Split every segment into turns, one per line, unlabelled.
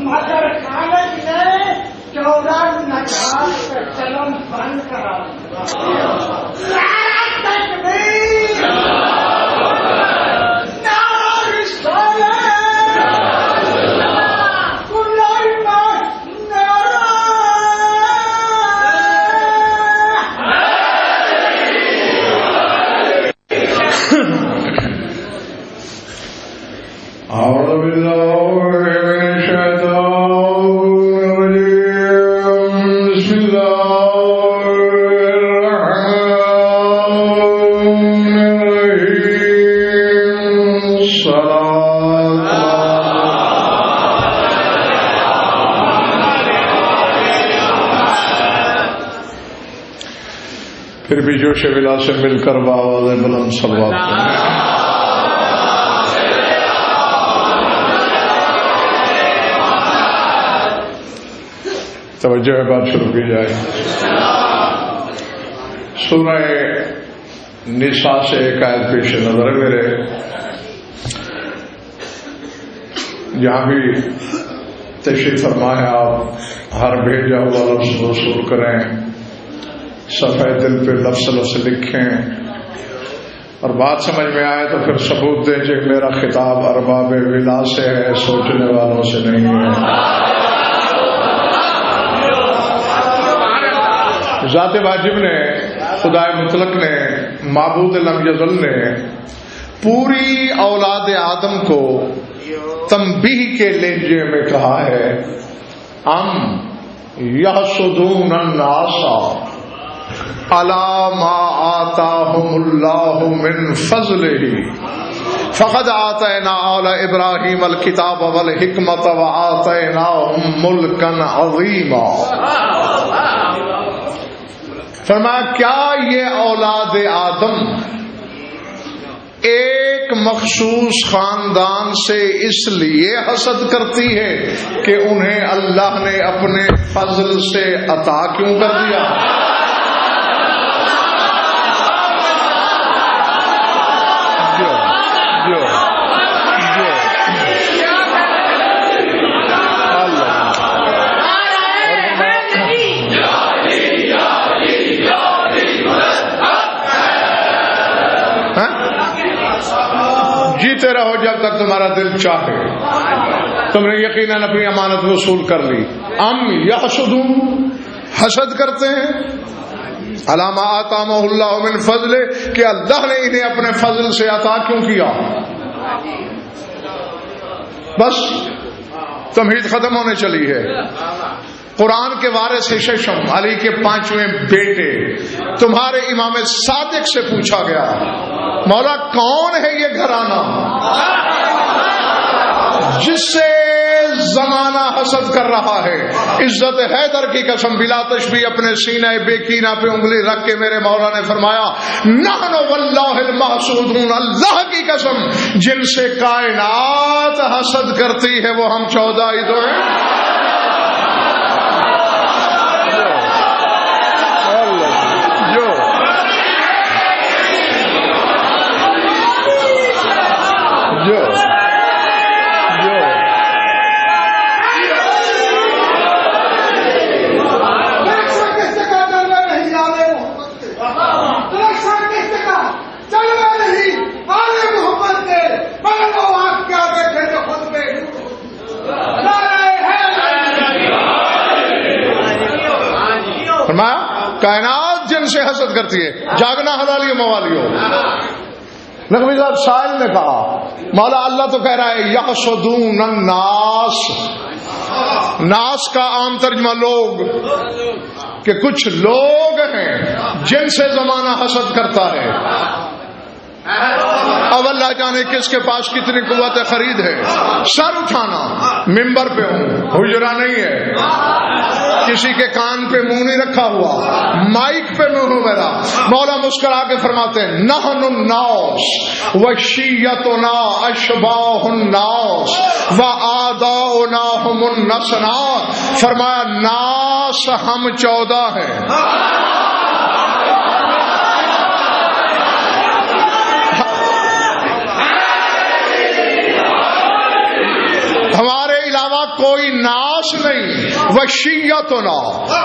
مگر خالد نے 14 نجات کا چلن بند کرا دیا.
أعوذ بالله من الشيطان الرجيم. بسم الله الرحمن الرحيم. پھر بھی جوش ولا سے مل کر باواز بلند صلوات کریں. توجہ ہے، بات شروع کی جائے. سورہ نساء سے ایک آیت پیش نظر ہے میرے، جہاں بھی تشریف فرما ہے آپ ہر بھیجا ہوا لفظ وصول کریں، صفحہ دل پہ لفظ لفظ لکھیں، اور بات سمجھ میں آئے تو پھر ثبوت دیں کہ میرا خطاب ارباب ولا سے ہے، سوچنے والوں سے نہیں ہے. ذات واجب نے، خدائے مطلق نے، معبود لم یزل نے پوری اولاد آدم کو تنبیہ کے لہجے میں کہا ہے، ام یحسدون الناس علی ما آتاہم اللہ من فضلہ فقد آتینا آل ابراہیم الکتاب والحکمت وآتیناہم ملکا عظیما. فرمایا کیا یہ اولاد آدم ایک مخصوص خاندان سے اس لیے حسد کرتی ہے کہ انہیں اللہ نے اپنے فضل سے عطا کیوں کر دیا؟ جیتے رہو جب تک تمہارا دل چاہے. تم نے یقیناً اپنی امانت وصول کر لی. ام یحسدون، حسد کرتے ہیں، علی ما آتاہم اللہ من فضل، کہ اللہ نے انہیں اپنے فضل سے عطا کیوں کیا. بس تمہید ختم ہونے چلی ہے. قرآن کے وارث ششم علی کے 5ویں بیٹے تمہارے امام صادق سے پوچھا گیا، مولا کون ہے یہ گھرانہ جس سے زمانہ حسد کر رہا ہے؟ عزت حیدر کی قسم بلا تشبیہ اپنے سینہ بے کینہ پہ انگلی رکھ کے میرے مولا نے فرمایا، نحن واللہ المحسودون، اللہ کی قسم جن سے کائنات حسد کرتی ہے وہ ہم 14 ہی تو ہیں. کائنات جن سے حسد کرتی ہے. جاگنا حلالی و موالی ہو. نقوی صاحب سائل نے کہا مولا اللہ تو کہہ رہا ہے یحسدون الناس، ناس کا عام ترجمہ لوگ، کہ کچھ لوگ ہیں جن سے زمانہ حسد کرتا ہے. اب اللہ جانے کس کے پاس کتنی قوت خرید ہے. سر اٹھانا، ممبر پہ ہوں، حجرہ نہیں ہے، کسی کے کان پہ منہ نہیں رکھا ہوا، مائک پہ منہ ہوں میرا. مولا مسکرا کے فرماتے ہیں نحن الناس وشیتنا اشباہ الناس وآداؤنا هم النسنات. فرمایا ناس ہم 14 ہیں. کوئی ناس نہیں، وشیتنا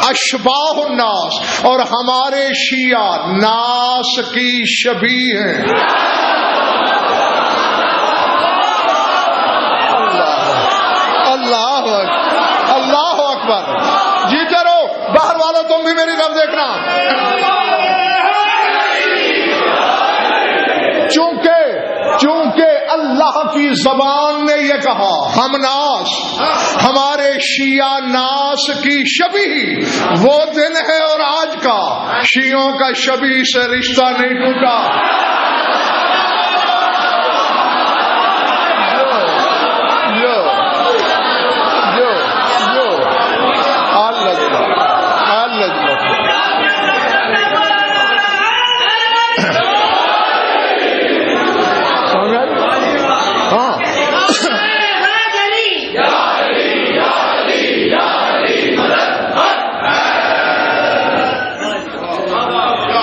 اشباہ الناس، اور ہمارے شیعہ ناس کی شبیہ ہیں۔ اللہ اللہ اکبر، جیتے رہو، باہر والوں تم بھی میری طرف دیکھنا۔ چونکہ اللہ کی زبان نے یہ کہا ہم ناس، ہمارے شیعہ ناس کی شبیہ، وہ دن ہے اور آج کا شیعوں کا شبیہ سے رشتہ نہیں ٹوٹا۔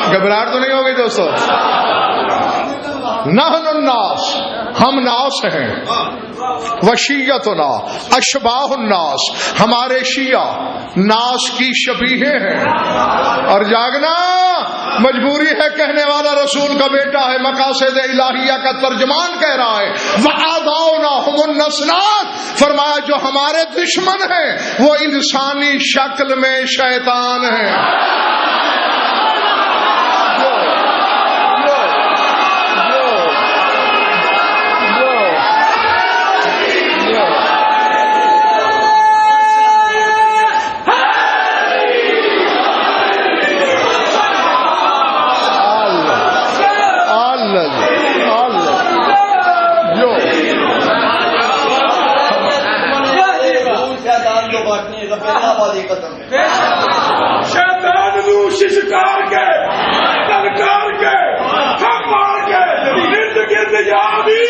گھبراہٹ تو نہیں ہوگی دوستو؟ نحن الناس، ہم ناس ہیں، وشیتنا اشباہ الناس، ہمارے شیعہ ناس کی شبیہیں ہیں۔ اور جاگنا مجبوری ہے، کہنے والا رسول کا بیٹا ہے، مقاصد الہیہ کا ترجمان کہہ رہا ہے، وَأَعْدَاؤُنَا هُمُ النَّصْرَانِ، فرمایا جو ہمارے دشمن ہیں وہ انسانی شکل میں شیطان ہیں۔
شیطان نو ششکار کے تلکار کے تھم مار کے ارد گرد یادی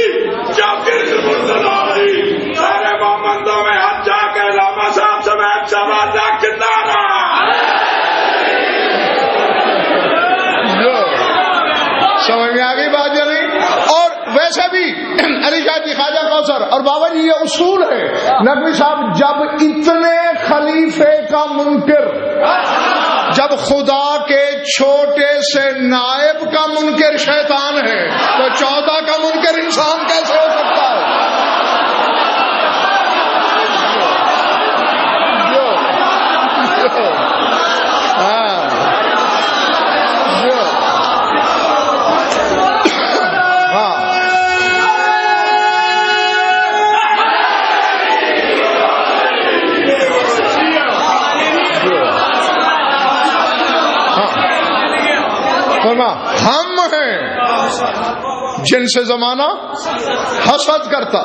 جب گرد مرداری سارے مومندوں میں ہاتھ جا کے علامہ صاحب سمیت سوادہ کنارا
سمجھ میں آگئی بات یا نہیں؟ اور ویسے بھی علی شاہ جی، خواجہ کوثر اور بابا جی، یہ اصول ہے نقوی صاحب، جب اتنے خلیفے کا منکر، جب خدا کے چھوٹے سے نائب کا منکر شیطان ہے تو 14 کا منکر انسان کیسے ہو سکتا ہے؟ ہم ہیں جن سے زمانہ حسد کرتا۔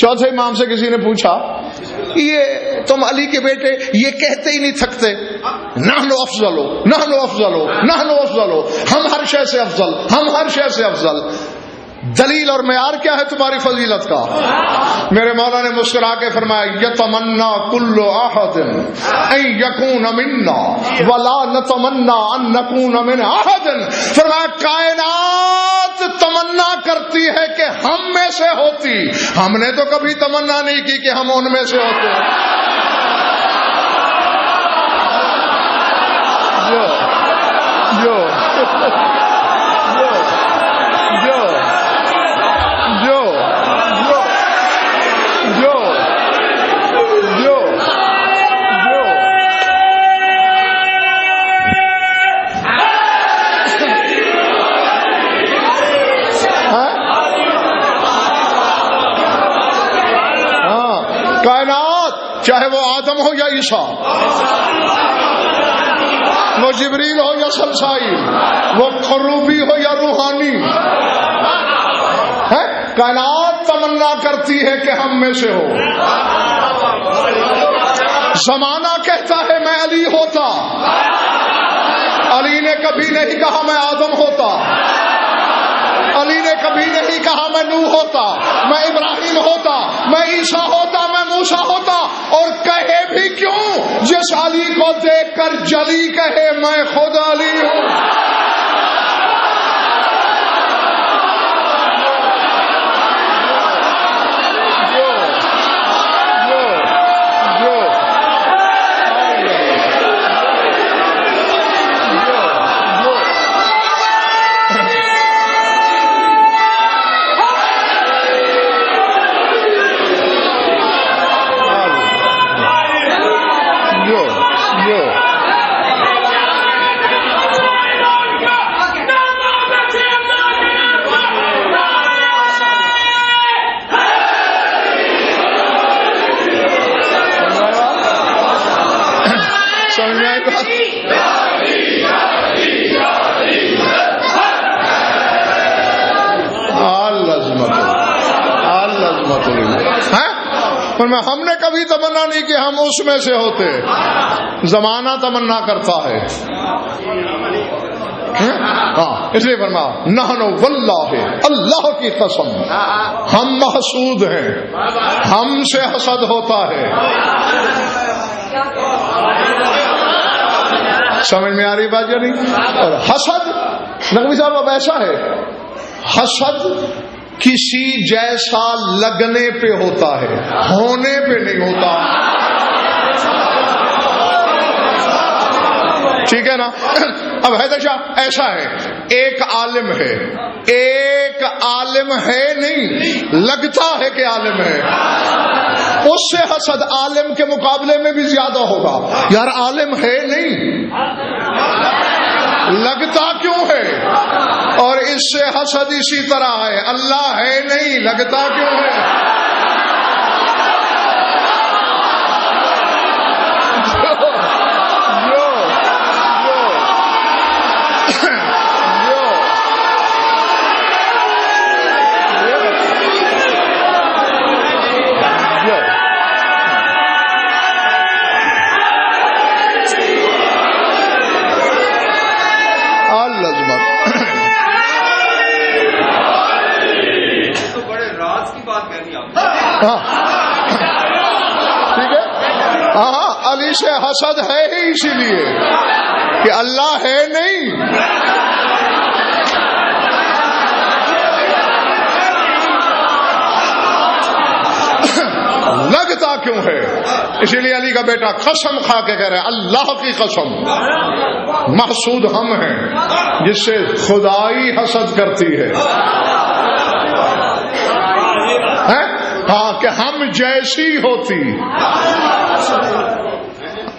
چوتھے امام سے کسی نے پوچھا، یہ تم علی کے بیٹے یہ کہتے ہی نہیں تھکتے، نحن افضل ہو، نحن افضل ہو، نحن افضل ہو، ہم ہر شے سے افضل، ہم ہر شے سے افضل، دلیل اور معیار کیا ہے تمہاری فضیلت کا؟ میرے مولا نے مسکرا کے فرمایا، یتمنا کل احد ان یکون منا ولا نتمنا ان نکون من احد، فرمایا کائنات تمنا کرتی ہے کہ ہم میں سے ہوتی، ہم نے تو کبھی تمنا نہیں کی کہ ہم ان میں سے ہوتے۔ کائنات چاہے وہ آدم ہو یا عیسیٰ، وہ جبریل ہو یا سلسائی، وہ خروبی ہو یا روحانی، کائنات تمنا کرتی ہے کہ ہم میں سے ہو۔ زمانہ کہتا ہے میں علی ہوتا، علی نے کبھی نہیں کہا میں آدم ہوتا، علی نے کبھی نہیں کہا میں نوح ہوتا، میں ابراہیم ہوتا، میں عیسیٰ ہوتا، میں موسیٰ ہوتا، اور کہے بھی کیوں؟ جس علی کو دیکھ کر جلی کہے میں خود علی ہوں۔ رسول اللہ. فرمایا ہم نے کبھی تمنا نہیں کہ ہم اس میں سے ہوتے، زمانہ تمنا کرتا ہے. اس لیے فرمایا نحن واللہ، اللہ کی قسم ہم محسود ہیں، ہم سے حسد ہوتا ہے. سمجھ میں آ رہی بات یا نہیں؟ اور حسد نقوی صاحب اب ایسا ہے، حسد کسی جیسا لگنے پہ ہوتا ہے، ہونے پہ نہیں ہوتا. ٹھیک ہے نا؟ اب حیدر شاہ ایسا ہے، ایک عالم ہے، ایک عالم ہے نہیں، لگتا ہے کہ عالم ہے، اس سے حسد عالم کے مقابلے میں بھی زیادہ ہوگا. یار عالم ہے نہیں، لگتا کیوں ہے؟ اور اس سے حسد اسی طرح ہے، اللہ ہے نہیں، لگتا کیوں ہے؟ ٹھیک ہے، ہاں علی سے حسد ہے ہی اسی لیے کہ اللہ ہے نہیں. لگتا کیوں ہے؟ اسی لیے علی کا بیٹا قسم کھا کے کہہ رہے ہیں اللہ کی قسم محسود ہم ہیں جس سے خدائی حسد کرتی ہے. ہاں کہ ہم جیسی ہوتی،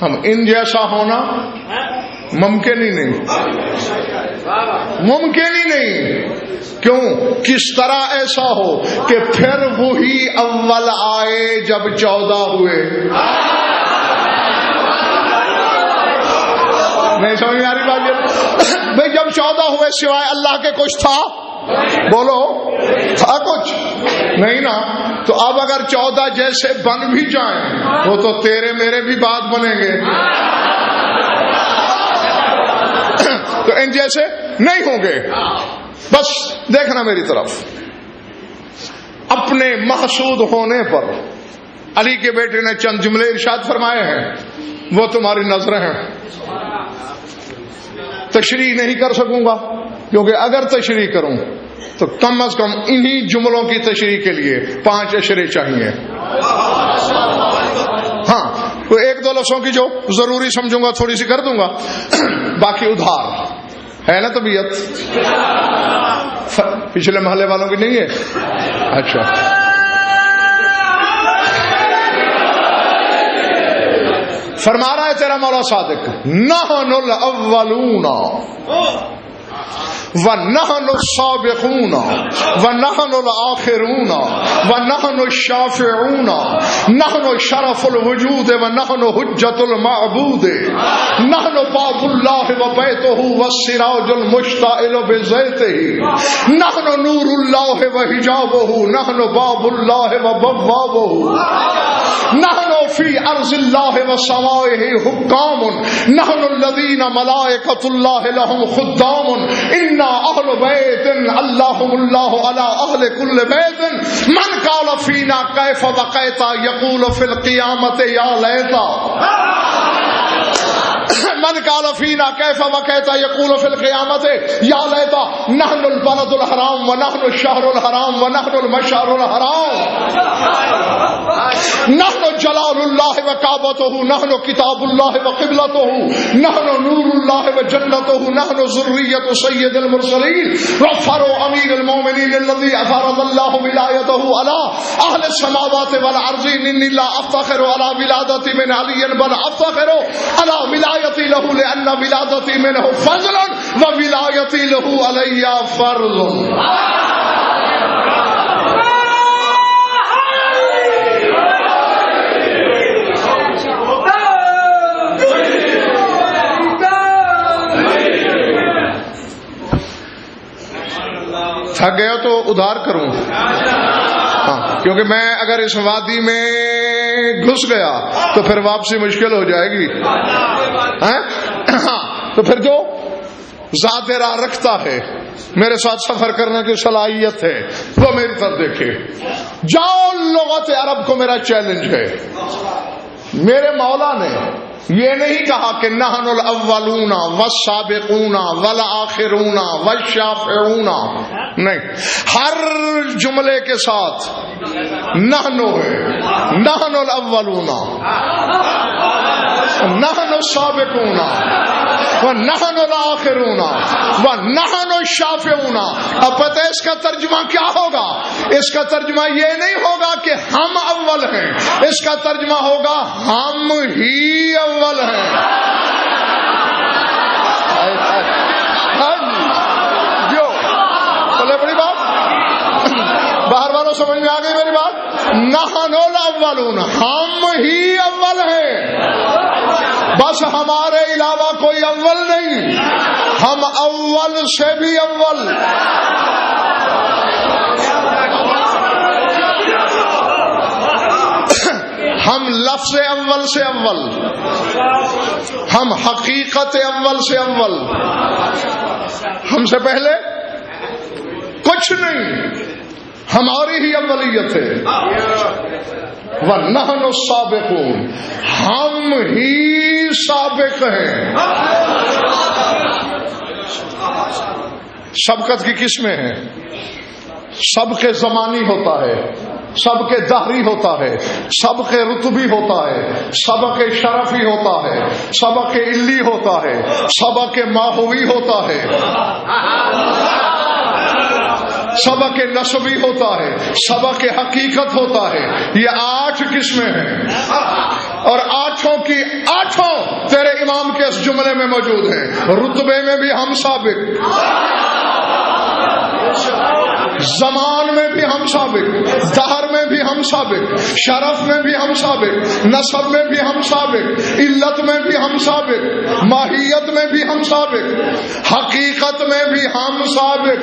ہم ان جیسا ہونا ممکن ہی نہیں، ممکن ہی نہیں. کیوں؟ کس طرح ایسا ہو کہ پھر وہی اول آئے جب 14 ہوئے. نہیں سمجھ میں آ رہی بات؟ بھائی جب 14 ہوئے سوائے اللہ کے کچھ تھا؟ بولو تھا کچھ نہیں نا. تو اب اگر 14 جیسے بن بھی جائیں وہ تو تیرے میرے بھی بعد بنیں گے، تو ان جیسے نہیں ہوں گے. بس دیکھنا میری طرف، اپنے محسود ہونے پر علی کے بیٹے نے چند جملے ارشاد فرمائے ہیں، وہ تمہاری نظریں ہیں. تشریح نہیں کر سکوں گا کیونکہ اگر تشریح کروں تو کم از کم انہی جملوں کی تشریح کے لیے 5 اشرے چاہیے. ہاں تو 1-2 لفظوں کی جو ضروری سمجھوں گا تھوڑی سی کر دوں گا، باقی ادھار ہے نا طبیعت. پچھلے محلے والوں کی نہیں ہے؟ اچھا فرما رہا ہے تیرا مولا صادق نحن الاولون وَنَحْنُ السَّابِقُونَ وَنَحْنُ الْآخِرُونَ وَنَحْنُ الشَّافِعُونَ نَحْنُ شَرَفُ الْوُجُودِ وَنَحْنُ حُجَّةُ الْمَعْبُودِ نَحْنُ بَابُ اللَّهِ وَبَيْتُهُ وَالسِّرَاجُ الْمُشْتَعِلُ بِزَيْتِهِ نَحْنُ نُورُ اللَّهِ وَحِجَابُهُ نَحْنُ بَابُ اللَّهِ وَبَوَّابُهُ نَحْنُ فِي أَرْضِ اللَّهِ وَسَمَائِهِ حُكَّامٌ نَحْنُ الَّذِينَ مَلَائِكَةُ اللَّهِ لَهُمْ خُدَّامٌ اہل بیت اللہم اللہ علی اہل کل بیت من قال فینا کیف بقیتا یقول فی القیامت یا لیتا من قال فینا کیف بقیتا یقول فی القیامت یا لیتا نحن البلد الحرام ونحن الشہر الحرام ونحن المشعر الحرام نحن جلال اللہ وکعبتہ نحن کتاب اللہ وقبلتہ نحن نور اللہ وجنتہ نحن ذریت سید المرسلین وفر امیر المومنین الذي افرض اللہ ولایتہ علی اہل السماوات والارضین انی لا افتخر علی ولادتی من علی بل افتخر علی ولایتی له لأن ولادتی منه فضل وولایتی له علی فرض. تھک گئے ہو تو ادھار کروں. کیونکہ میں اگر اس وادی میں گھس گیا تو پھر واپسی مشکل ہو جائے گی. تو پھر جو ذات راہ رکھتا ہے، میرے ساتھ سفر کرنے کی صلاحیت ہے، وہ میری طرف دیکھے. جاؤ، لغت عرب کو میرا چیلنج ہے. میرے مولا نے یہ نہیں کہا کہ نحن الاولون والسابقون والآخرون والشافعون، نہیں، ہر جملے کے ساتھ نحن ہے. نحن الاولون، نحن السابقون، ونحن الآخرون، ونحن الشافعون. اب پتہ ہے اس کا ترجمہ کیا ہوگا؟ اس کا ترجمہ یہ نہیں ہوگا کہ ہم اول ہیں، اس کا ترجمہ ہوگا ہم ہی اول ہیں. جو چلے بڑی بات، باہر والوں سمجھ میں آ گئی میری بات؟ نحن الاولون، ہم ہی اول ہیں، بس ہمارے علاوہ کوئی اول نہیں، ہم اول سے بھی اول. ہم لفظ اول سے اول، ہم حقیقت اول سے اول، ہم سے پہلے کچھ نہیں، ہماری ہی اولیت ہے. وَنَحْنُ السَّابِقُونَ، ہم ہی سابق ہیں. سبقت کی قسمیں ہیں. سب کے زمانی ہوتا ہے، سب کے دہری ہوتا ہے، سب کے رتبی ہوتا ہے، سب کے شرفی ہوتا ہے، سب کے علی ہوتا ہے، سب کے ماہوی ہوتا ہے، سب کے نسبی ہوتا ہے، سب کے حقیقت ہوتا ہے. یہ 8 قسمیں ہیں، اور 8 کی 8 تیرے امام کے اس جملے میں موجود ہیں. رتبے میں بھی ہم سابق، زمان میں بھی ہم سابق، دہر میں بھی ہم سابق، شرف میں بھی ہم سابق، نسب میں بھی ہم سابق، علت میں بھی ہم سابق، ماہیت میں بھی ہم سابق، حقیقت میں بھی ہم سابق.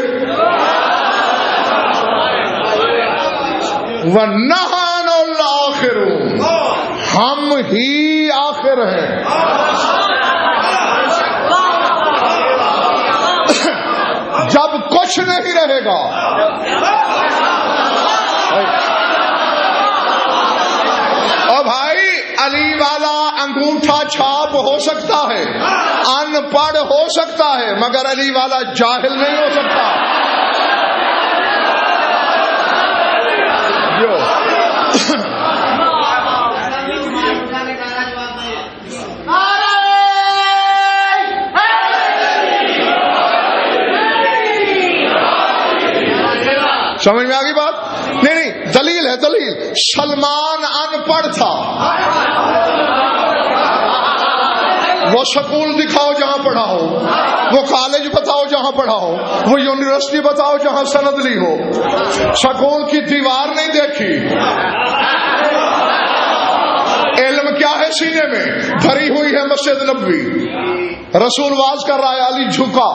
وَنَحْنُ الْآخِرُونَ، ہم ہی آخر ہیں. جب کچھ نہیں رہے گا، اور بھائی علی والا انگوٹھا چھاپ ہو سکتا ہے، ان پڑھ ہو سکتا ہے، مگر علی والا جاہل نہیں ہو سکتا. سمجھ میں آ گئی بات؟ نہیں، دلیل ہے، دلیل. سلمان ان پڑھ تھا، وہ سکول دکھاؤ جہاں پڑھا ہو، وہ کالج بتاؤ جہاں پڑھا ہو، وہ یونیورسٹی بتاؤ جہاں سند لی ہو. سکول کی دیوار نہیں دیکھی، علم کیا ہے سینے میں بھری ہوئی ہے. مسجد نبوی، رسول واز کر رہا ہے، علی جھکا،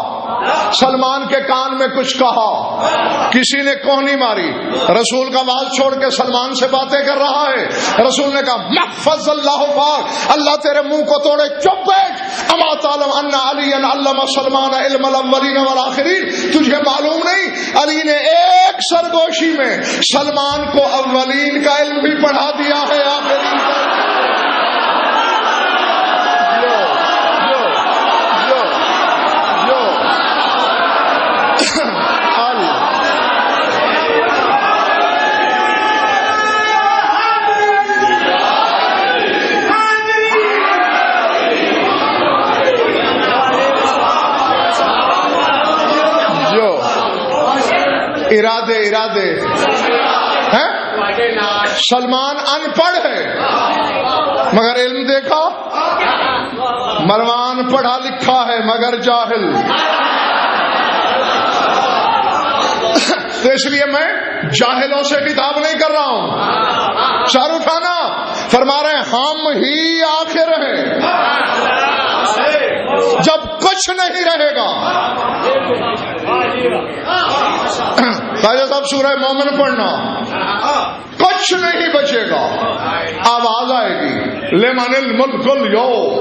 سلمان کے کان میں کچھ کہا، کسی نے کوہنی ماری، رسول کا واز چھوڑ کے سلمان سے باتیں کر رہا ہے. رسول نے کہا محفظ اللہ پاک، اللہ تیرے منہ کو توڑے، چپ بیٹھ. اما تعلم ان علی علم سلمان علم الاولین والآخرین، تجھے معلوم نہیں علی نے ایک سرگوشی میں سلمان کو اولین کا علم بھی پڑھا دیا ہے، آخرین کا. ارادے ہیں. سلمان ان پڑھ ہے مگر علم دیکھا، مروان پڑھا لکھا ہے مگر جاہل. تو اس لیے میں جاہلوں سے خطاب نہیں کر رہا ہوں. سر اٹھانا، فرما رہے ہیں ہم ہی آخر ہیں. جب کچھ نہیں رہے گا. خواجہ صاحب سورہ مومن پڑھنا. کچھ نہیں بچے گا. آواز آئے گی لمن الملک اليوم،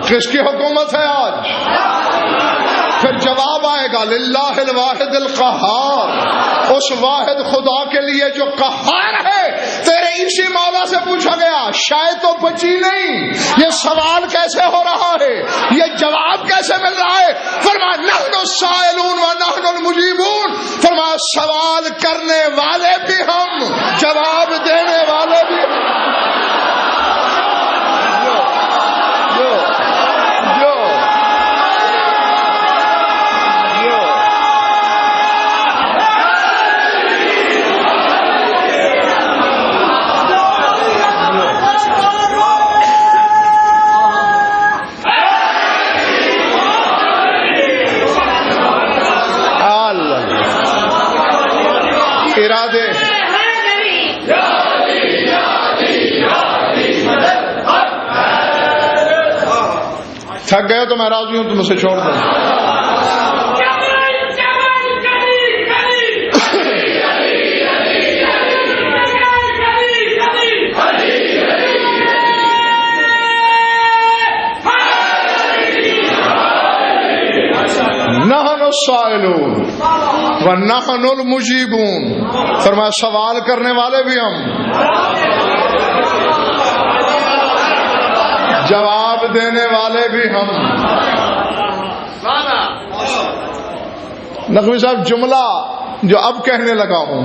کس کی حکومت ہے آج؟ پھر جواب آئے گا للہ الواحد القہار، اس واحد خدا کے لیے جو قہار ہے. تیرے اسی مولا سے پوچھا گیا شاید تو بچی نہیں، یہ سوال کیسے ہو رہا ہے، یہ جواب کیسے مل رہا ہے؟ فرمایا نحن السائلون و نحن المجیبون. فرمایا سوال کرنے والے بھی ہم، جواب دینے والے بھی ہم. ارادے تھک گئے تو میں راضی ہوں، تم اسے چھوڑ دو. نحن السائلون ونحن المجیبون. فرمایا سوال کرنے والے بھی ہم، جواب دینے والے بھی ہم. نقوی صاحب جملہ جو اب کہنے لگا ہوں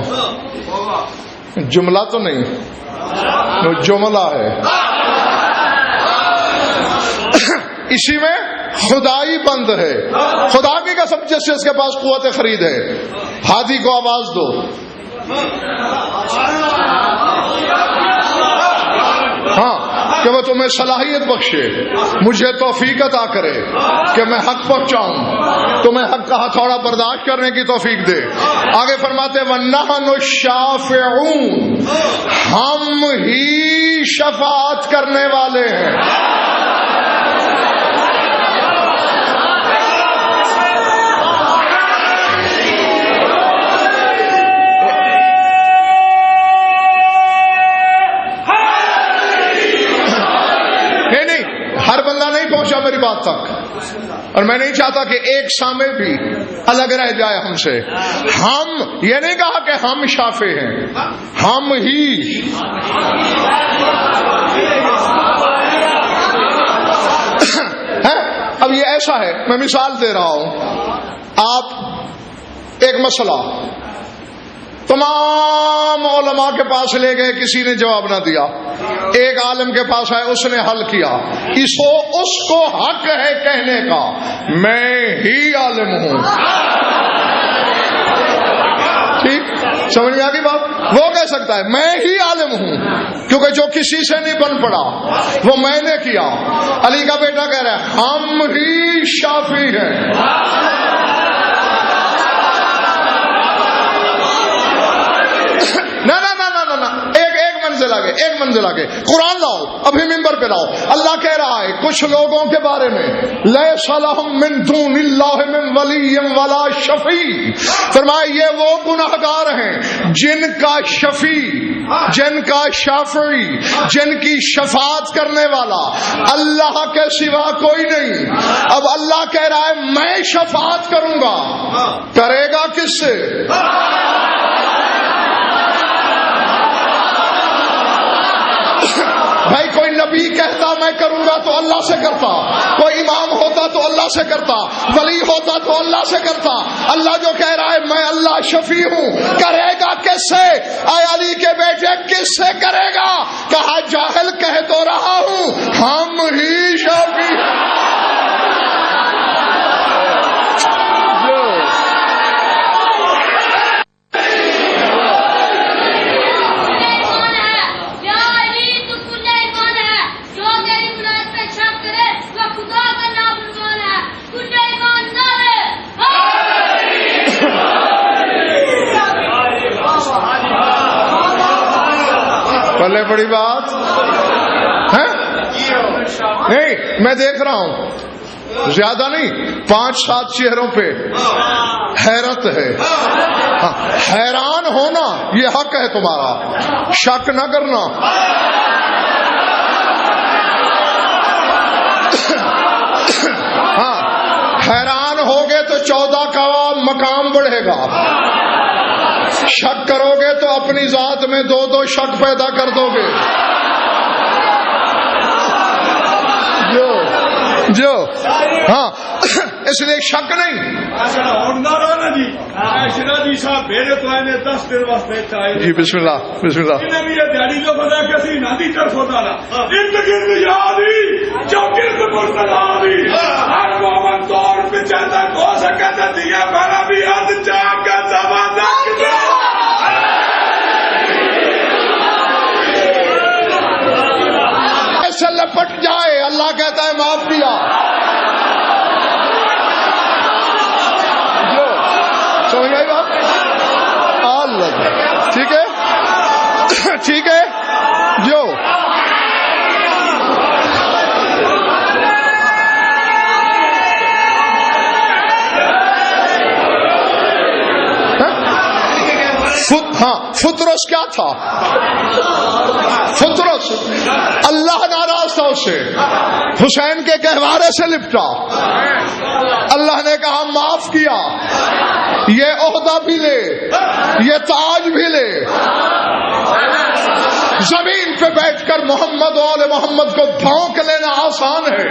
جملہ تو نہیں، وہ جملہ ہے. اسی میں خدائی بند ہے، خدا کی قسم جس سے اس کے پاس قوت خرید ہے. ہاتھی کو آواز دو، ہاں کہ وہ تمہیں صلاحیت بخشے، مجھے توفیق عطا کرے کہ میں حق پہنچاؤں، تمہیں حق کا ہتھوڑا برداشت کرنے کی توفیق دے. آگے فرماتے وَنَحْنُ الشَّافِعُونَ، ہم ہی شفاعت کرنے والے ہیں. ہر بندہ نہیں پہنچا میری بات تک، اور میں نہیں چاہتا کہ ایک سامع بھی الگ رہ جائے ہم سے. ہم یہ نہیں کہا کہ ہم شافع ہیں، ہم ہی. اب یہ ایسا ہے، میں مثال دے رہا ہوں. آپ ایک مسئلہ تمام علماء کے پاس لے گئے، کسی نے جواب نہ دیا. ایک عالم کے پاس آئے، اس نے حل کیا. اس کو حق ہے کہنے کا میں ہی عالم ہوں. ٹھیک سمجھ میں آ گئی بات؟ وہ کہہ سکتا ہے میں ہی عالم ہوں، کیونکہ جو کسی سے نہیں بن پڑا وہ میں نے کیا. علی کا بیٹا کہہ رہا ہے ہم ہی شافی ہیں. ایک منزل آگے قرآن لاؤ، ابھی ممبر پہ لاؤ. اللہ کہہ رہا ہے کچھ لوگوں کے بارے میں لیس لہم من دون اللہ من ولی ولا شفیع. فرمایا یہ وہ گناہگار ہیں جن کا شفیع، جن کا شافعی، جن کی شفاعت کرنے والا اللہ کے سوا کوئی نہیں. اب اللہ کہہ رہا ہے میں شفاعت کروں گا، کرے گا کس سے؟ بھائی کوئی نبی کہتا میں کروں گا تو اللہ سے کرتا، کوئی امام ہوتا تو اللہ سے کرتا، ولی ہوتا تو اللہ سے کرتا. اللہ جو کہہ رہا ہے میں اللہ شفیع ہوں، کرے گا کس سے؟ اے علی کے بیٹے کس سے کرے گا؟ کہا جاہل کہہ تو رہا ہوں ہم ہی شفیع. پہلے بڑی بات ہے نہیں، میں دیکھ رہا ہوں زیادہ نہیں 5-7 چہروں پہ حیرت ہے. ہاں، حیران ہونا یہ حق ہے تمہارا، شک نہ کرنا. ہاں، حیران ہوگے تو 14 کا مقام بڑھے گا. شک کرو گے تو اپنی ذات میں 2 شک پیدا کر دو گے. جو ہاں، اس لیے شک نہیں. جی بسم اللہ بسم اللہ. ایسے لپٹ جائے اللہ کہتا ہے معاف کیا. جو سمجھ آئی بات؟ اللہ ٹھیک ہے ٹھیک ہے. جو ہاں، فطرس کیا تھا؟ فطرس اللہ ناراض تھا اس سے، حسین کے گہوارے سے لپٹا. اللہ نے کہا معاف کیا، یہ عہدہ بھی لے، یہ تاج بھی لے. زمین پہ بیٹھ کر محمد و آل محمد کو بھونک لینا آسان ہے.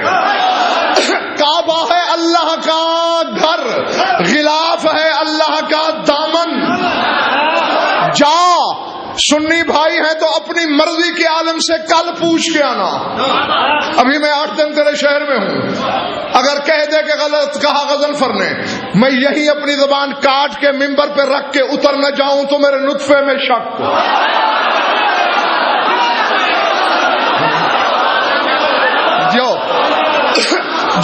کعبہ ہے اللہ کا گھر، غلاف ہے اللہ کا دامن. جا سنی بھائی ہیں تو اپنی مرضی کے عالم سے کل پوچھ کے آنا. ابھی میں 8 دن تیرے شہر میں ہوں، اگر کہہ دے کہ غلط کہا غضنفر نے، میں یہی اپنی زبان کاٹ کے ممبر پہ رکھ کے اتر نہ جاؤں تو میرے نطفے میں شک. جو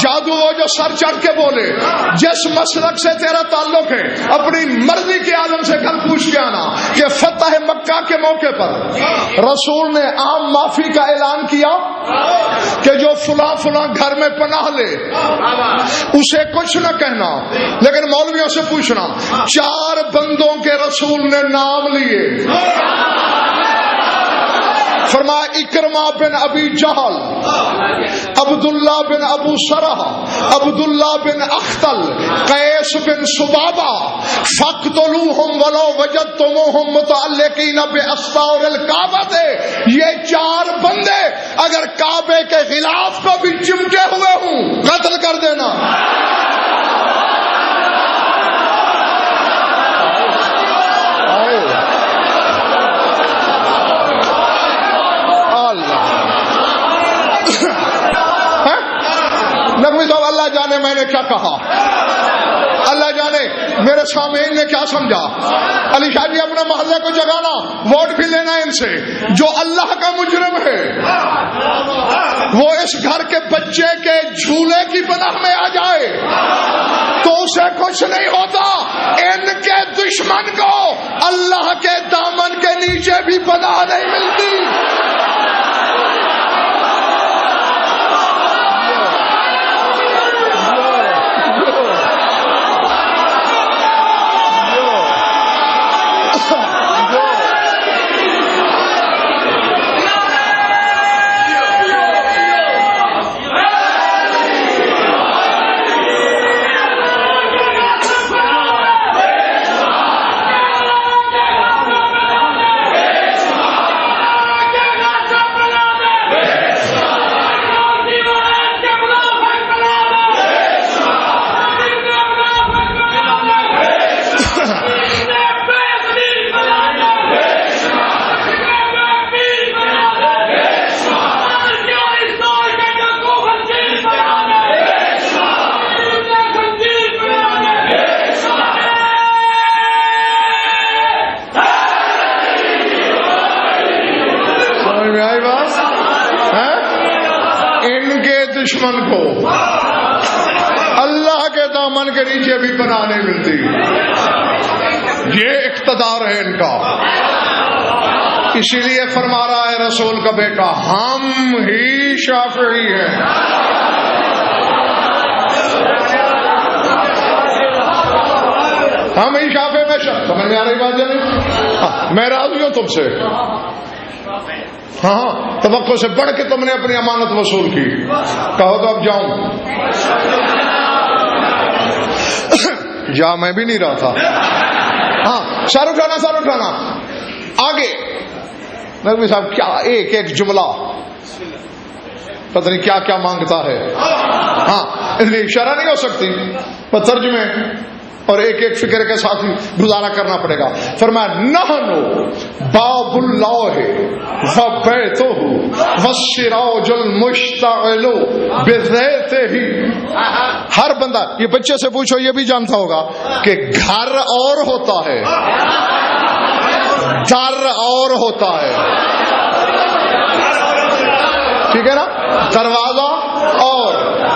جادو وہ جو سر چڑھ کے بولے، جس مسلک سے تیرا تعلق ہے اپنی مرضی کے عالم سے کل پوچھ کے آنا کہ فتح مکہ کے موقع پر رسول نے عام معافی کا اعلان کیا کہ جو فلاں فلاں گھر میں پناہ لے اسے کچھ نہ کہنا، لیکن مولویوں سے پوچھنا 4 بندوں کے رسول نے نام لیے. فرمایا اکرمہ بن ابی جہل، عبداللہ بن ابو سرح، عبداللہ بن اختل، قیس بن سبابہ. فاقتلوہم ولو وجدتموہم متعلقین باسطار الکعبہ. یہ 4 بندے اگر کعبے کے غلاف کو بھی چمٹے ہوئے ہوں قتل کر دینا. نقوی صاحب اللہ جانے میں نے کیا کہا، اللہ جانے میرے سامعین نے کیا سمجھا. علی شاہ جی اپنے محلے کو جگانا، ووٹ بھی لینا ان سے. جو اللہ کا مجرم ہے وہ اس گھر کے بچے کے جھولے کی پناہ میں آ جائے تو اسے کچھ نہیں ہوتا. ان کے دشمن کو اللہ کے دامن کے نیچے بھی پناہ نہیں ملتی. دشمن کو اللہ کے دامن کے نیچے بھی پناہ نہیں ملتی. یہ اقتدار ہے ان کا. اسی لیے فرما رہا ہے رسول کا بیٹا ہم ہی شافعی ہیں. ہم شافے میں سمجھ میں آ رہی بات جانے؟ میں راضی ہوں تم سے. ہاں توقع سے بڑھ کے تم نے اپنی امانت وصول کی. کہو تو اب جاؤں. جا میں بھی نہیں رہا تھا. ہاں سر اٹھانا. آگے نقوی صاحب کیا ایک ایک جملہ پتہ نہیں کیا کیا مانگتا ہے. ہاں اس لیے اشارہ نہیں ہو سکتی پر ترجمے اور ایک ایک فکر کے ساتھ ہی گزارا کرنا پڑے گا. فرمایا نحنو باب اللہ وبیتہ والسراج المشتعل بذیتہ. ہر بندہ یہ بچے سے پوچھو یہ بھی جانتا ہوگا کہ گھر اور ہوتا ہے در اور ہوتا ہے. ٹھیک ہے نا؟ دروازہ اور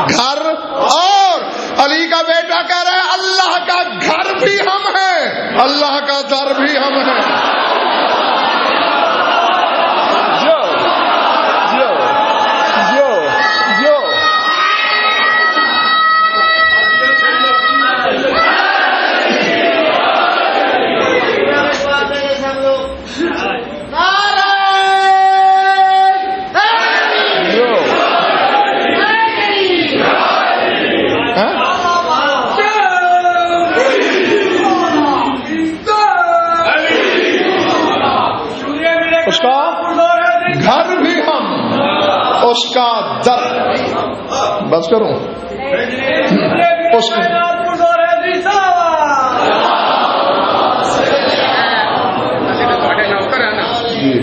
گھر اور. علی کا بیٹا کہہ رہا ہے اللہ کا گھر بھی ہم ہیں, اللہ کا در بھی ہم ہیں. جو جو جو جو اس کا گھر بھی ہم, اس کا در. بس کروں اس کا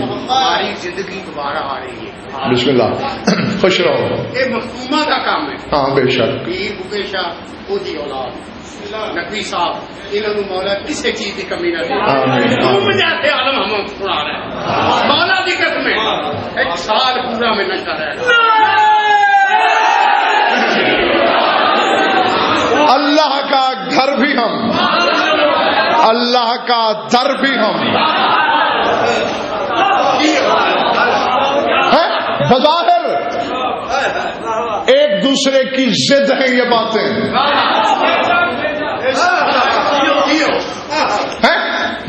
ہماری زندگی دوبارہ آ رہی ہے.
بسم اللہ. خوش رہو.
یہ مختومہ کا کام ہے.
ہاں بے شک.
پیر بکیشا خود اولاد نقوی صاحب انہوں نے مولا کسی چیز کی کمی نہ دی. جاتے عالم ہم سنا رہے ہیں مولا کی قسم ہے. ایک سال پورا میں نہ کر رہے.
اللہ کا گھر بھی ہم, اللہ کا در بھی ہم. بظاہر ایک دوسرے کی ضد ہیں یہ باتیں.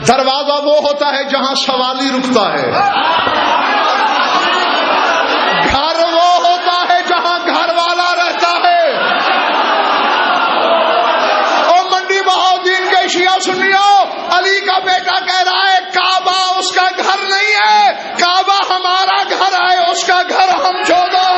دروازہ وہ ہوتا ہے جہاں سوالی رکتا ہے, گھر وہ ہوتا ہے جہاں گھر والا رہتا ہے. اور منڈی بہاؤدین کے شیعہ سنیو, علی کا بیٹا کہہ رہا ہے کعبہ اس کا گھر نہیں ہے, کعبہ ہمارا گھر ہے, اس کا گھر ہم جوڑا ہے.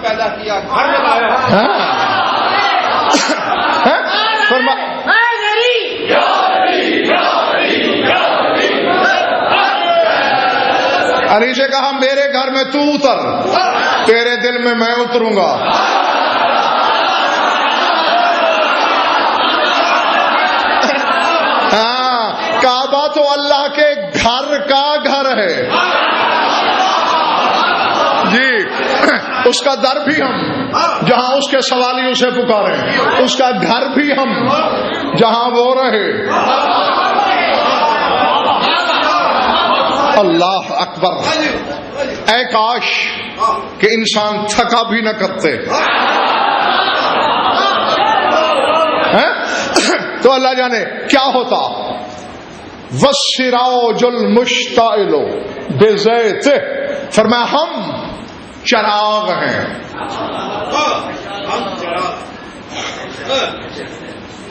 پیدا کیا گھر بنایا.
علی سے کہا میرے گھر میں تو اتر, تیرے دل میں میں اتروں گا. ہاں کعبہ تو اللہ کے گھر کا گھر ہے جی. اس کا در بھی ہم جہاں اس کے سوالی اسے پکارے, اس کا گھر بھی ہم جہاں وہ رہے. اللہ اکبر. اے کاش کہ انسان تھکا بھی نہ کرتے. تو اللہ جانے کیا ہوتا. والسراج المشتعل بزیتہ. فرمایا ہم چراغ ہیں.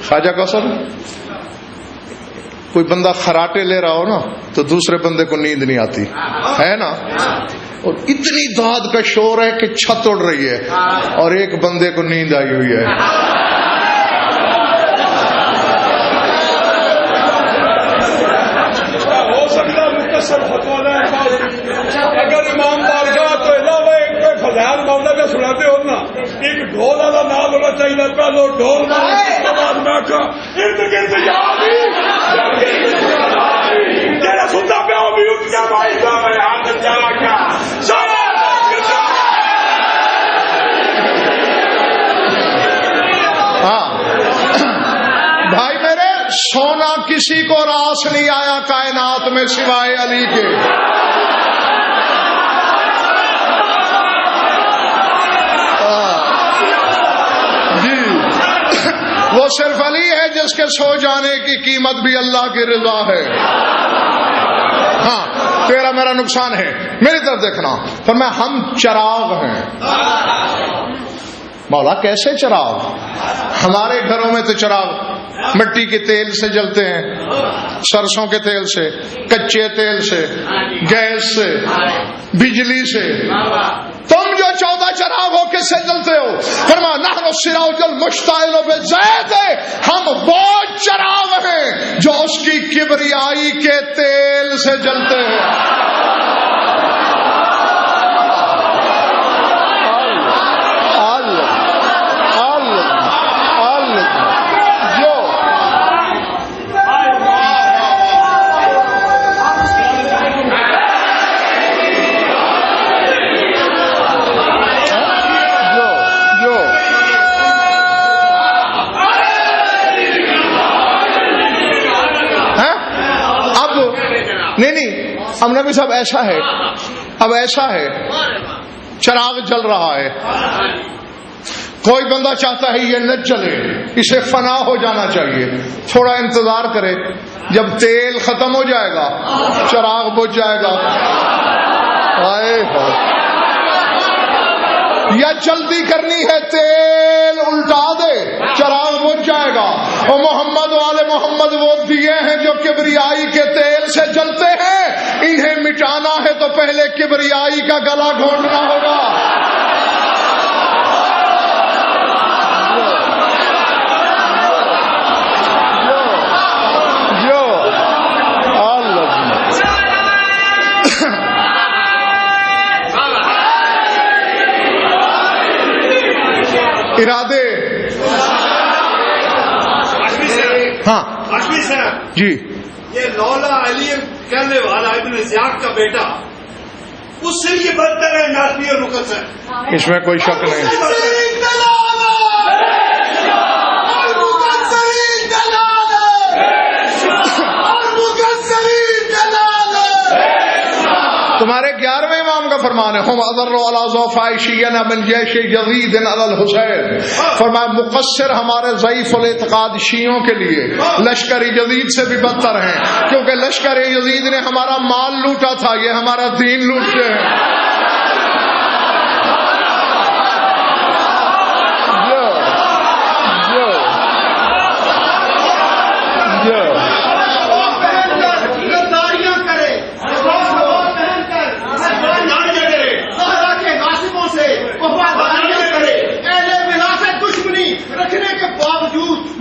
خواجہ کوثر کوئی بندہ خراٹے لے رہا ہو نا تو دوسرے بندے کو نیند نہیں آتی ہے نا, اور اتنی داد کا شور ہے کہ چھت اڑ رہی ہے اور ایک بندے کو نیند آئی ہوئی ہے.
ہو سکتا مختصر اگر امام بارگاہ تو علاوہ ایک فضائل معاملہ کا سناتے ہو نا, ایک ڈھول والا نام ہونا چاہیے. پہلو ڈھول بعد میں ارد گرد تیرا سنتا پہ بھی اس کا بھائی صاحب ہاتھ جانا کیا
کسی کو راس نہیں آیا کائنات میں سوائے علی کے. جی وہ صرف علی ہے جس کے سو جانے کی قیمت بھی اللہ کی رضا ہے. ہاں تیرا میرا نقصان ہے. میری طرف دیکھنا. فرمایا ہم چراغ ہیں. مولا کیسے چراغ؟ ہمارے گھروں میں تو چراغ مٹی کے تیل سے جلتے ہیں, سرسوں کے تیل سے, کچے تیل سے, گیس سے, بجلی سے. تم جو 14 چراغ ہو کس سے جلتے ہو؟ فرمایا نحن السراج المشتعل بزیت, ہم وہ چراغ ہیں جو اس کی کبریائی کے تیل سے جلتے ہیں. نہیں اب نبی صاحب ایسا ہے, اب ایسا ہے چراغ جل رہا ہے, کوئی بندہ چاہتا ہے یہ نہ چلے, اسے فنا ہو جانا چاہیے, تھوڑا انتظار کرے, جب تیل ختم ہو جائے گا چراغ بجھ جائے گا. یا جلدی کرنی ہے تیل الٹا دے چراغ بجھ جائے گا. اور محمد والے محمد وہ دیے ہیں جو کبریائی کے تیل سے جلتے ہیں, انہیں مٹانا ہے تو پہلے کبریائی کا گلا گھونٹنا ہوگا. ارادے. ہاں جی
یہ لولا علی کہنے والا ابن زیاد کا بیٹا اس سے یہ بدتر ہے ناصری اور مقصر,
اس میں کوئی شک نہیں. تمہارے 11ویں امام کا فرمان ہے ہم اضر علی ضعفاء شیعہ من جیش یزید علی الحسین. فرمایا مقصر ہمارے ضعیف الاعتقاد شیعوں کے لیے لشکر یزید سے بھی بدتر ہیں, کیونکہ لشکر یزید نے ہمارا مال لوٹا تھا, یہ ہمارا دین لوٹتے ہیں.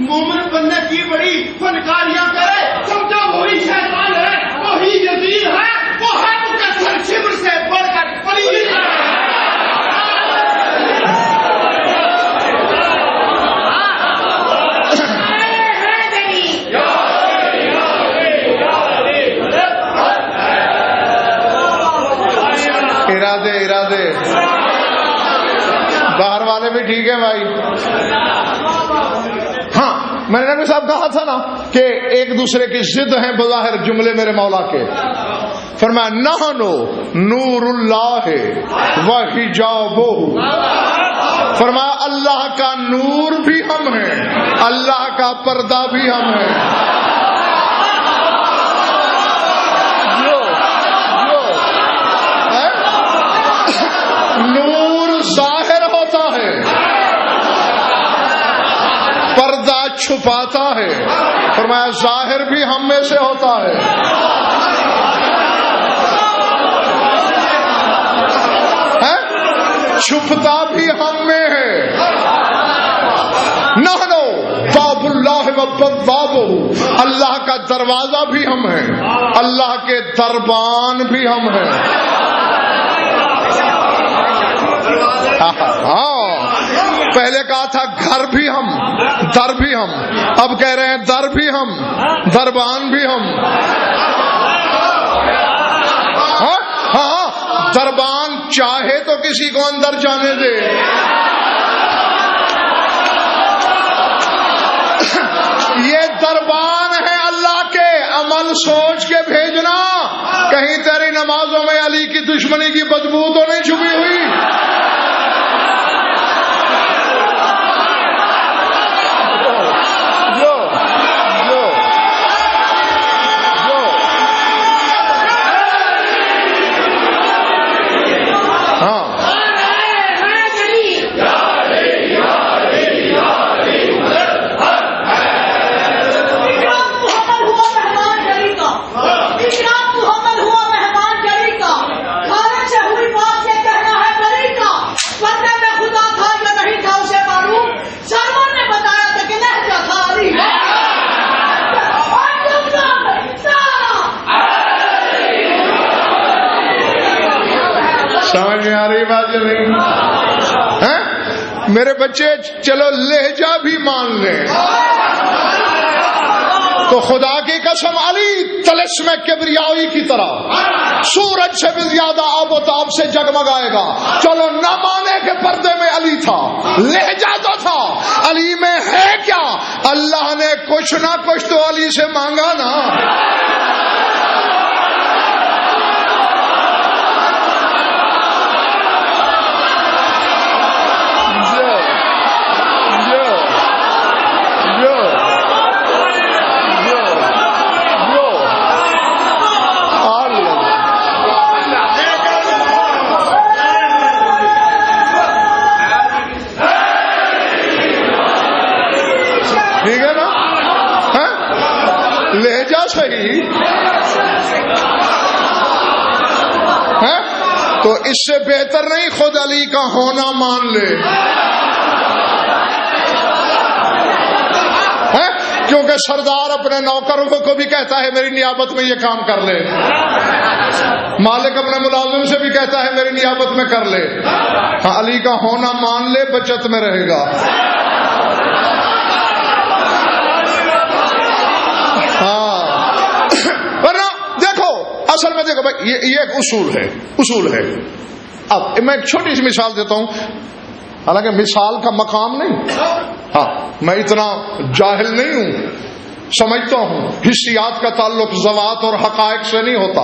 مومن بننے کی بڑی فنکاریاں کرے, سمجھا وہی شیطان ہے, وہی یزید ہے, وہ ہے مقصر شبر سے بڑھ کر پلیز ہے.
ارادے باہر والے بھی ٹھیک ہے بھائی. ہاں میں نے نبی صاحب کہا تھا نا کہ ایک دوسرے کی ضد ہیں بظاہر جملے میرے مولا کے. فرمایا نحنو نور اللہ و حجابہ, فرمایا اللہ کا نور بھی ہم ہیں, اللہ کا پردہ بھی ہم ہیں. نور ظاہر ہوتا ہے, پردہ چھپاتا ہے. فرمایا ظاہر بھی ہم میں سے ہوتا ہے. چھپتا بھی ہم میں ہے. نحنو باب اللہ و بابہ, اللہ کا دروازہ بھی ہم ہیں, اللہ کے دربان بھی ہم ہیں. ہاں پہلے کہا تھا گھر بھی ہم, در بھی ہم, اب کہہ رہے ہیں در بھی ہم, دربان بھی ہم. ہاں دربان چاہے تو کسی کو اندر جانے دے. یہ دربان ہے اللہ سوچ کے بھیجنا کہیں تیری نمازوں میں علی کی دشمنی کی بدبو تو نہیں چھپی ہوئی. سمجھ میں آ رہی بات جو نہیں؟ میرے بچے چلو لہجہ بھی مان لیں تو خدا کی قسم علی طلسم کبریائی کی طرح سورج سے بھی زیادہ آب و تاب سے جگمگائے گا. چلو نہ مانے کہ پردے میں علی تھا, لہجہ تو تھا. علی میں ہے کیا؟ اللہ نے کچھ نہ کچھ تو علی سے مانگا نا. ٹھیک ہے نا؟ لہجہ صحیح ہے تو اس سے بہتر نہیں خود علی کا ہونا مان لے, کیونکہ سردار اپنے نوکروں کو بھی کہتا ہے میری نیابت میں یہ کام کر لے, مالک اپنے ملازم سے بھی کہتا ہے میری نیابت میں کر لے. ہاں علی کا ہونا مان لے, بچت میں رہے گا. ورنہ دیکھو اصل میں دیکھو بھائی یہ ایک اصول ہے. اب میں ایک چھوٹی سی مثال دیتا ہوں, حالانکہ مثال کا مقام نہیں. ہاں میں اتنا جاہل نہیں ہوں, سمجھتا ہوں حسیات کا تعلق ذوات اور حقائق سے نہیں ہوتا.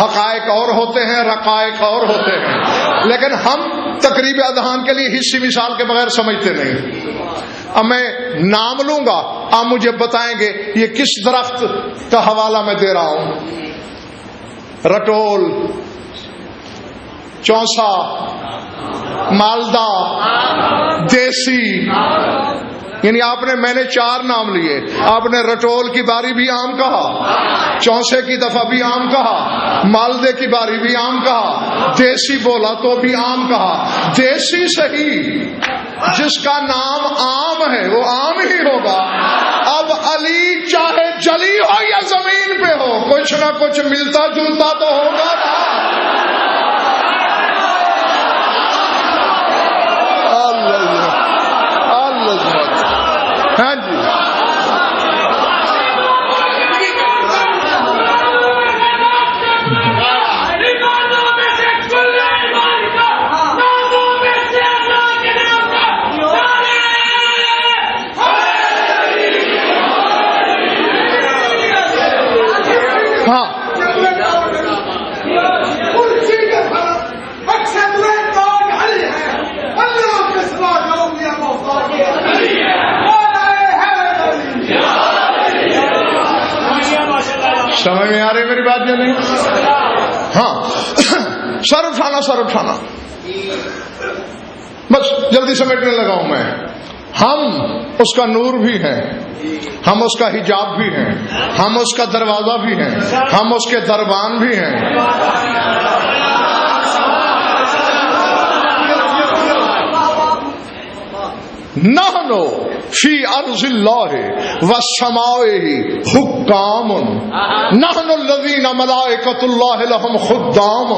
حقائق اور ہوتے ہیں, رقائق اور ہوتے ہیں, لیکن ہم تقریب اذہان کے لیے حصی مثال کے بغیر سمجھتے نہیں. اب میں نام لوں گا, آپ مجھے بتائیں گے یہ کس درخت کا حوالہ میں دے رہا ہوں. رٹول, چونسا, مالدہ, دیسی. یعنی میں نے 4 نام لیے. آپ نے رٹول کی باری بھی آم کہا, چونسے کی دفعہ بھی آم کہا, مالدے کی باری بھی آم کہا, دیسی بولا تو بھی آم کہا. دیسی صحیح, جس کا نام عام ہے وہ عام ہی ہوگا. اب علی چاہے جلی ہو یا زمین پہ ہو, کچھ نہ کچھ ملتا جلتا تو ہوگا نا. ہاں جی ہاں سمجھ میں آ رہی میری بات یا نہیں؟ ہاں سر اٹھانا بس جلدی سمیٹنے لگا ہوں میں. ہم اس کا نور بھی ہیں, ہم اس کا حجاب بھی ہیں, ہم اس کا دروازہ بھی ہیں, ہم اس کے دربان بھی ہیں. نحنو فی ارض اللہ والسماء حکام نحن الذین ملائکۃ اللہ لہم خدام.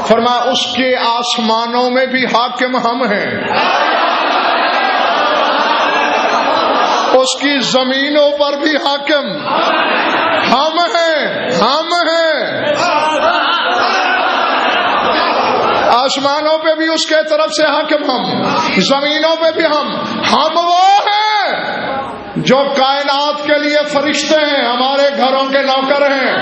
فرمایا اس کے آسمانوں میں بھی حاکم ہم ہیں, اس کی زمینوں پر بھی حاکم ہم ہیں. آسمانوں پہ بھی اس کے طرف سے حاکم ہم, زمینوں پہ بھی ہم وہ ہیں جو کائنات کے لیے کے فرشتے ہیں، ہمارے گھروں کے نوکر ہیں.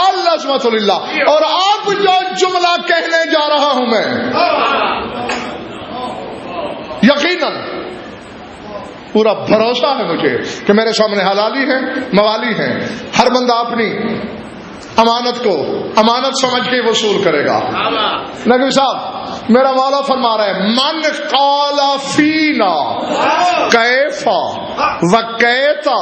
العظمت للہ. اور اب جو جملہ کہنے جا رہا ہوں میں، یقیناً پورا بھروسہ ہے مجھے کہ میرے سامنے حلالی ہیں، موالی ہیں. ہر بندہ اپنی امانت کو امانت سمجھ کے وصول کرے گا. نقوی صاحب، میرا مولا فرما رہا ہے من قال فینا کیفا وکیتا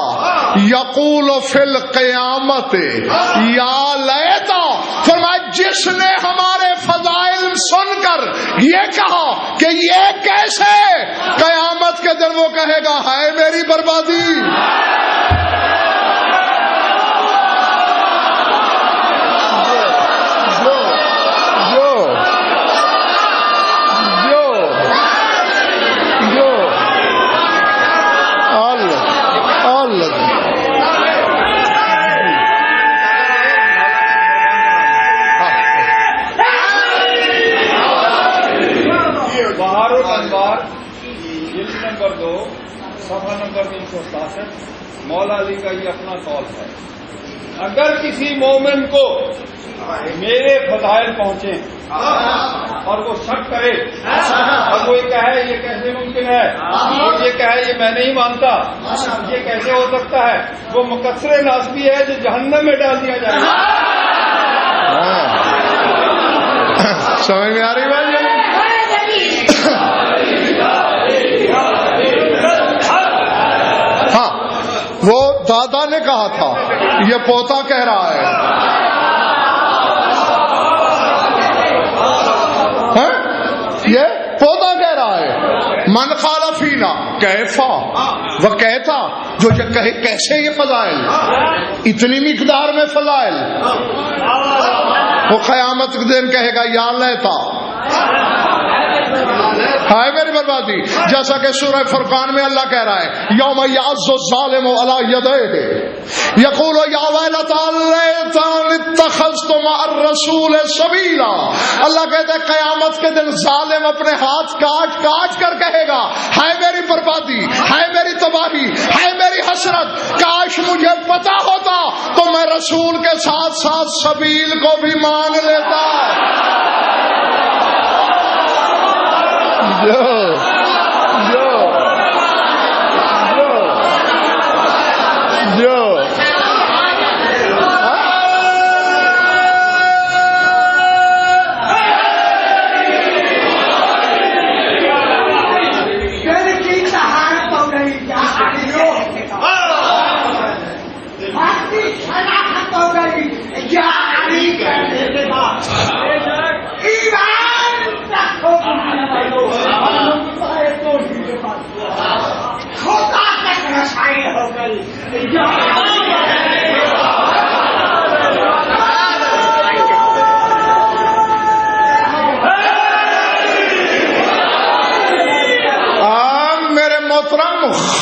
یقول فی القیامت یا لیتا. فرمایا جس نے ہمارے فضائل سن کر یہ کہا کہ یہ کیسے، قیامت کے دن وہ کہے گا ہائے میری بربادی.
بہار الانوار جلد نمبر 2 صفحہ نمبر 367. مولا علی کا یہ اپنا قول ہے. اگر کسی مومن کو میرے فضائل پہنچے اور وہ شک کرے اور وہ یہ کہے یہ کیسے ممکن ہے، اور یہ کہے یہ میں نہیں مانتا، یہ کیسے ہو سکتا ہے، وہ مقصر ناسبی ہے جو جہنم میں ڈال دیا جائے گا.
سمجھ میں آ رہی بات؟ ہاں، وہ دادا نے کہا تھا، یہ پوتا کہہ رہا ہے. یہ پوتا کہہ رہا ہے. من قال فینا کیفا وہ کہتا، جو کہے کیسے یہ فضائل، اتنی مقدار میں فضائل، وہ قیامت کے دن کہے گا یا لیتا ہائے میری بربادی. جیسا کہ سورہ فرقان میں اللہ کہہ رہا ہے یوم یعض الظالم علی یدیہ یقول یا ویلتی لیتنی اتخذت مع الرسول سبیلا. اللہ کہتا ہے قیامت کے دن ظالم اپنے ہاتھ کاٹ کاٹ کر کہے گا ہائے میری بربادی، ہائے میری تباہی، ہائے میری حسرت، کاش مجھے پتا ہوتا تو میں رسول کے ساتھ ساتھ سبیل کو بھی مان لیتا.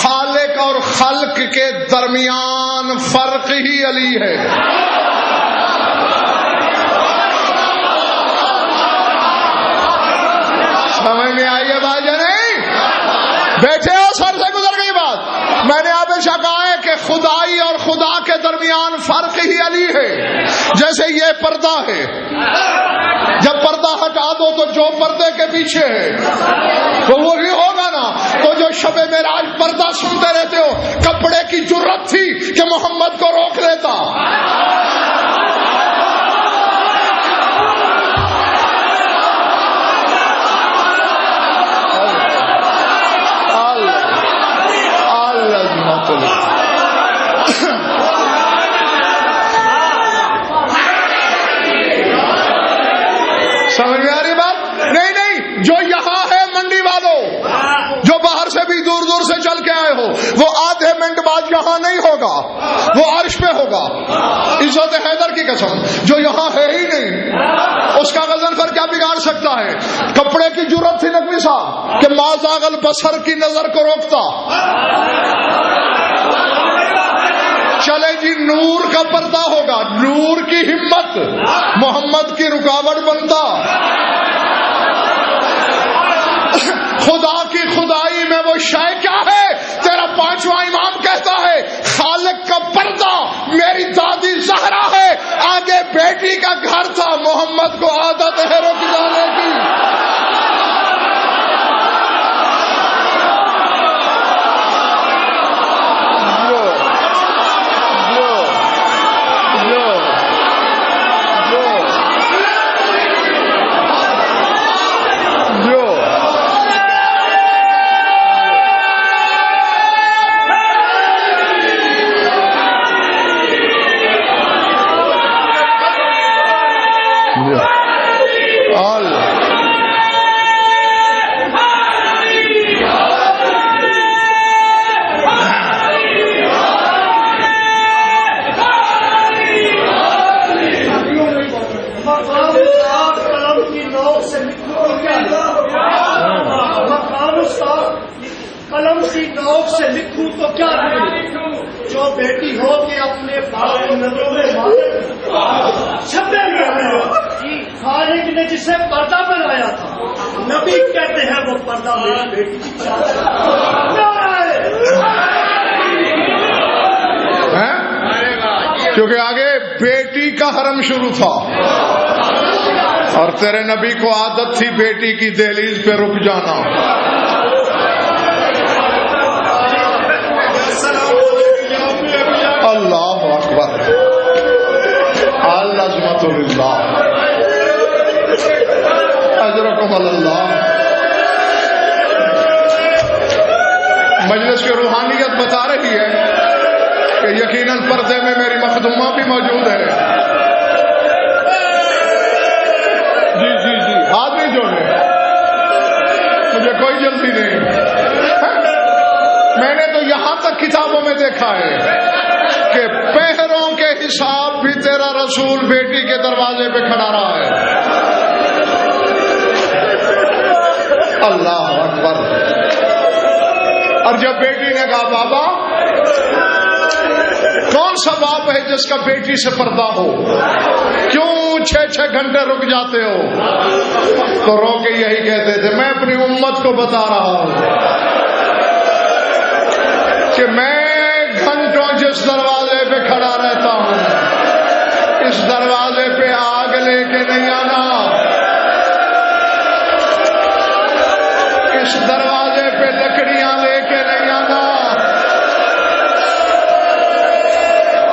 خالق اور خلق کے درمیان فرق ہی علی ہے. سمجھ میں آئی ہے بات یا نہیں؟ بیٹھے ہو، سر سے گزر گئی بات. میں نے ہمیشہ کہا ہے کہ خدائی اور خدا کے درمیان فرق ہی علی ہے. جیسے یہ پردہ ہے، جب پردہ ہٹا دو تو جو پردے کے پیچھے ہے وہ وہی ہوگا نا. تو جو شب معراج پردہ سنتے رہتے ہو، کپڑے کی جرت تھی کہ محمد کو روک لیتا. سمجھ میں آ رہی بات؟ نہیں نہیں، جو یہاں ہے منڈی والوں، جو باہر سے بھی دور دور سے چل کے آئے ہو، وہ آدھے منٹ بعد یہاں نہیں ہوگا، وہ عرش پہ ہوگا. عزت حیدر کی قسم، جو یہاں ہے ہی نہیں اس کا غضنفر کیا بگاڑ سکتا ہے؟ کپڑے کی جرت تھی نقوی صاحب کہ ما زاغ البصر کی نظر کو روکتا. چلے جی نور کا پردہ ہوگا، نور کی ہمت محمد کی رکاوٹ بنتا، خدا کی خدائی میں وہ شے کیا ہے؟ تیرا پانچواں امام کہتا ہے خالق کا پردہ میری دادی زہرا ہے، آگے بیٹی کا گھر تھا، محمد کو عادت ہے رک جانے کی۔
قلم کی نوک سے لکھوں تو کیا لکھوں؟ جو بیٹی ہو کے اپنے باپ نظروں میں چھپے ہوئے خالق نے جسے پردہ بنایا تھا، نبی کہتے ہیں وہ پردہ میری بیٹی کی
کیونکہ آگے بیٹی کا حرم شروع تھا اور تیرے نبی کو عادت تھی بیٹی کی دہلیز پہ رک جانا۔ اللہ اکبر، العظمت للہ، اجرکم اللہ۔ مجلس کی روحانیت بتا رہی ہے کہ یقیناً پردے میں میری مخدومہ بھی موجود ہے۔ جی جی جی، ہاتھ نہیں جوڑے، مجھے کوئی جلدی نہیں۔ میں نے تو یہاں تک کتابوں میں دیکھا ہے کہ پہروں کے حساب بھی تیرا رسول بیٹی کے دروازے پہ کھڑا رہا ہے۔ اللہ اکبر۔ اور جب بیٹی نے کہا بابا کون سا باپ ہے جس کا بیٹی سے پردہ ہو، کیوں 6 گھنٹے رک جاتے ہو؟ تو رو کے یہی کہتے تھے میں اپنی امت کو بتا رہا ہوں کہ میں گھنٹوں جس دروازے پہ کھڑا رہتا ہوں اس دروازے پہ آگ لے کے نہیں آنا، اس دروازے پہ لکڑیاں لے کے نہیں آنا۔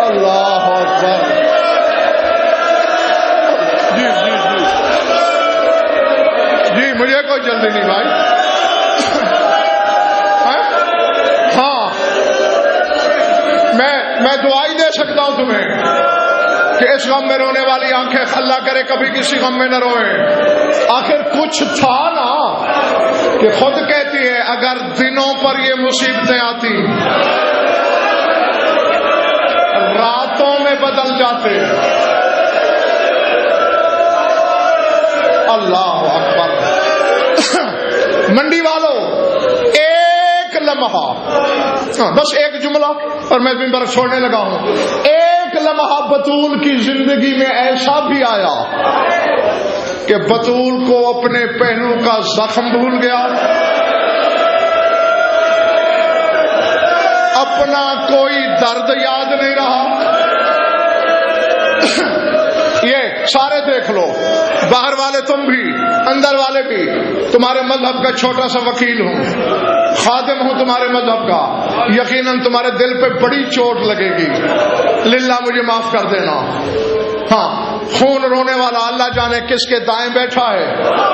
اللہ اکبر۔ جی جی جی جی، مجھے کوئی جلدی نہیں بھائی۔ ہاں میں دعائی دے سکتا ہوں تمہیں کہ اس غم میں رونے والی آنکھیں اللہ کرے کبھی کسی غم میں نہ روئیں۔ آخر کچھ تھا نا کہ خود کہتی ہے اگر دنوں پر یہ مصیبتیں آتی راتوں میں بدل جاتے۔ اللہ اکبر۔ منڈی والوں ایک لمحہ، بس ایک جملہ اور میں ممبر چھوڑنے لگا ہوں، ایک لمحہ بطول کی زندگی میں ایسا بھی آیا کہ بطول کو اپنے پہلو کا زخم بھول گیا، اپنا کوئی درد یاد نہیں رہا۔ یہ سارے دیکھ لو، باہر والے تم بھی اندر والے بھی، تمہارے مذہب کا چھوٹا سا وکیل ہوں، خادم ہوں تمہارے مذہب کا، یقیناً تمہارے دل پہ بڑی چوٹ لگے گی، للہ مجھے معاف کر دینا۔ ہاں، خون رونے والا اللہ جانے کس کے دائیں بیٹھا ہے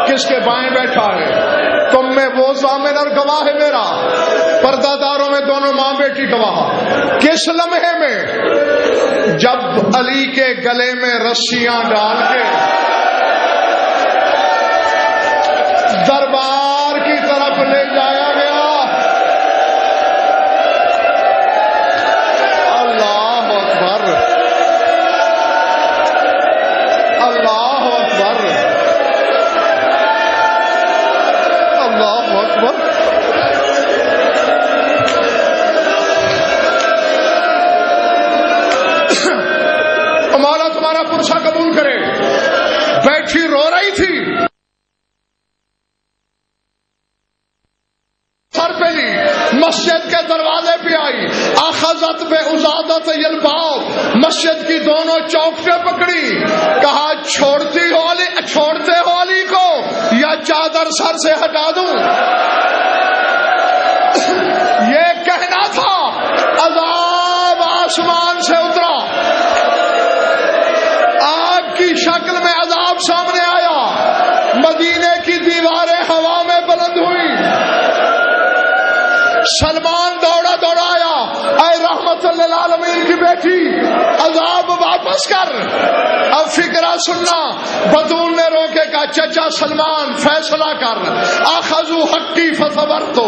کس کے بائیں بیٹھا ہے، تم میں وہ ضامن اور گواہ ہے میرا، پردہ داروں میں دونوں ماں بیٹی گواہ۔ کس لمحے میں جب علی کے گلے میں رسیاں ڈال کے دربار کی طرف لے جایا گیا، اللہ اکبر، اللہ اکبر، اللہ اکبر۔ آئی تھی سر پہ لی، مسجد کے دروازے پہ آئی، اخذت بے عزادت الباب، مسجد کی دونوں چوکھٹیں پکڑی، کہا چھوڑتے ہو علی کو یا چادر سر سے ہٹا دوں؟ یہ کہنا تھا، عذاب آسمان سے اترا، آگ کی شکل میں عذاب سامنے آیا، مدینے کی دیواریں ہوا میں بلند ہوئی، سلمان دوڑا آیا، اے رحمت للعالمین کی بیٹی عذاب واپس کر۔ اب فکرہ سننا، بدون نے روکے کہا چچا سلمان فیصلہ کر، اخذوا حقی فصبرتو،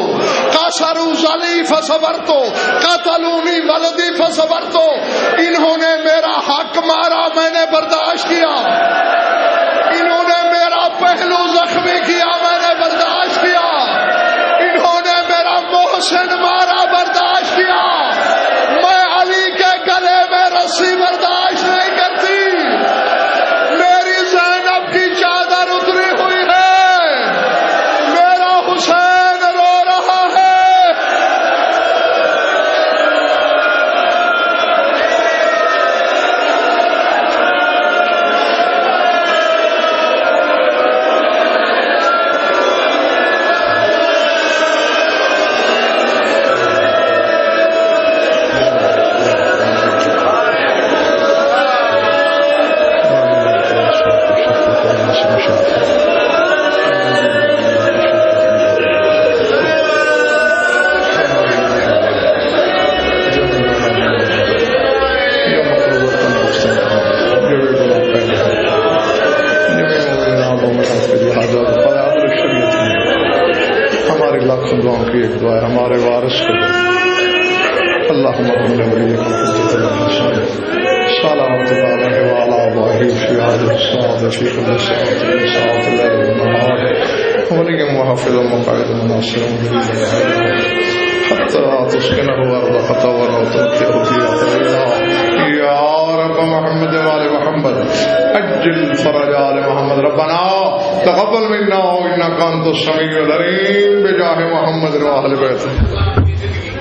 قصروا ذلی فصبرتو، قتلونی ولدی فصبرتو، انہوں نے میرا حق مارا میں نے برداشت کیا، انہوں نے میرا پہلو زخمی کیا میں نے برداشت کیا، انہوں نے میرا محسن مارا برداشت کیا، میں علی کے گلے میں رسی برداشت نہیں کرتی، میری زینب کی چادر اتری ہوئی ہے، میرا حسین رو رہا ہے۔ ہمارے لاکھوں دعاؤں کی ایک دعا ہے، ہمارے وارث کو اللہم رحم ولی صلوات علیہ وعلی آبائہ فی هذه الساعة فی کل ساعة من ساعات الليل والنهار ولی محافظ مقاعد مناصر حتى تسكنه أرضك طوعا وتمتعه فيها طويلا يا رب محمد وآل محمد أجل فرج آل محمد ربنا تقبل منا إنك أنت السميع العليم بجاه محمد وآل بيته